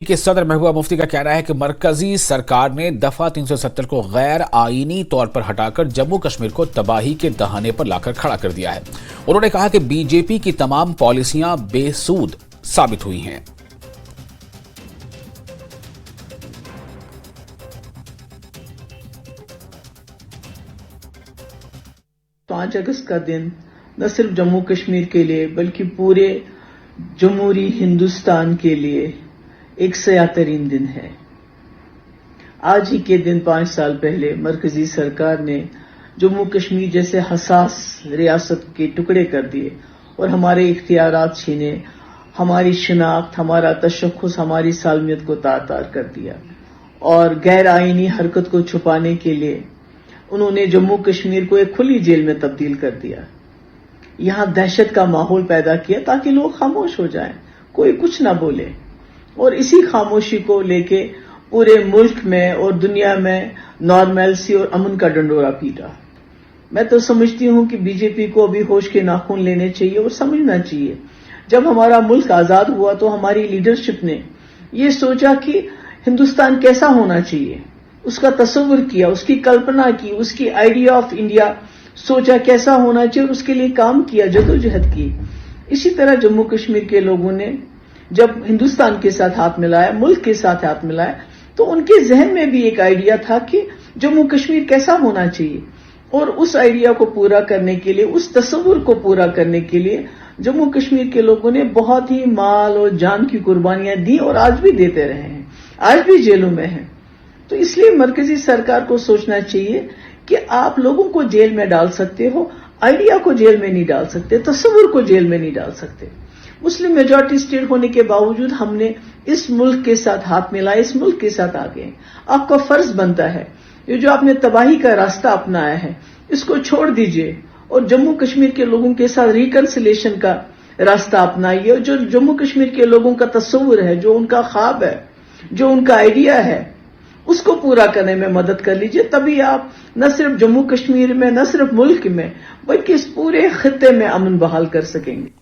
के सदर महबूबा मुफ्ती का कहना है कि मरकजी सरकार ने दफा 370 को गैर आईनी तौर पर हटाकर जम्मू कश्मीर को तबाही के दहाने पर लाकर खड़ा कर दिया है। उन्होंने कहा कि बीजेपी की तमाम पॉलिसियां बेसूद साबित हुई हैं। 5 अगस्त का दिन न सिर्फ जम्मू कश्मीर के लिए बल्कि पूरे जमहूरी हिंदुस्तान के लिए एक सयातरीन दिन है। आज ही के दिन 5 साल पहले मरकजी सरकार ने जम्मू कश्मीर जैसे हसास रियासत के टुकड़े कर दिए और हमारे इख्तियारात छीने, हमारी शिनाख्त, हमारा तशख्खुस, हमारी सालमियत को तार-तार कर दिया और गैर आईनी हरकत को छुपाने के लिए उन्होंने जम्मू कश्मीर को एक खुली जेल में तब्दील कर दिया। यहां दहशत का माहौल पैदा किया ताकि लोग खामोश हो जाएं, कोई कुछ ना बोले, और इसी खामोशी को लेके पूरे मुल्क में और दुनिया में नॉर्मैलिटी और अमन का डंडोरा पीटा। मैं तो समझती हूं कि बीजेपी को अभी होश के नाखून लेने चाहिए और समझना चाहिए, जब हमारा मुल्क आजाद हुआ तो हमारी लीडरशिप ने ये सोचा कि हिंदुस्तान कैसा होना चाहिए, उसका तस्वुर किया, उसकी कल्पना की, उसकी आइडिया ऑफ इंडिया सोचा कैसा होना चाहिए, उसके लिए काम किया, जदोजहद की। इसी तरह जम्मू कश्मीर के लोगों ने जब हिंदुस्तान के साथ हाथ मिलाया, मुल्क के साथ हाथ मिलाया, तो उनके जहन में भी एक आइडिया था कि जम्मू कश्मीर कैसा होना चाहिए, और उस आइडिया को पूरा करने के लिए, उस तस्वुर को पूरा करने के लिए जम्मू कश्मीर के लोगों ने बहुत ही माल और जान की कुर्बानियां दी और आज भी देते रहे हैं, आज भी जेलों में हैं। तो इसलिए मरकजी सरकार को सोचना चाहिए कि आप लोगों को जेल में डाल सकते हो, आइडिया को जेल में नहीं डाल सकते, तस्वुर को जेल में नहीं डाल सकते। मुस्लिम मेजॉरिटी स्टेट होने के बावजूद हमने इस मुल्क के साथ हाथ मिलाया, इस मुल्क के साथ आ गए। आपका फर्ज बनता है, ये जो आपने तबाही का रास्ता अपनाया है इसको छोड़ दीजिए और जम्मू कश्मीर के लोगों के साथ रिकंसिलिएशन का रास्ता अपनाइए। जो जम्मू कश्मीर के लोगों का तस्वुर है, जो उनका ख्वाब है, जो उनका आइडिया है, उसको पूरा करने में मदद कर लीजिए। तभी आप न सिर्फ जम्मू कश्मीर में, न सिर्फ मुल्क में, बल्कि इस पूरे खित्ते में अमन बहाल कर सकेंगे।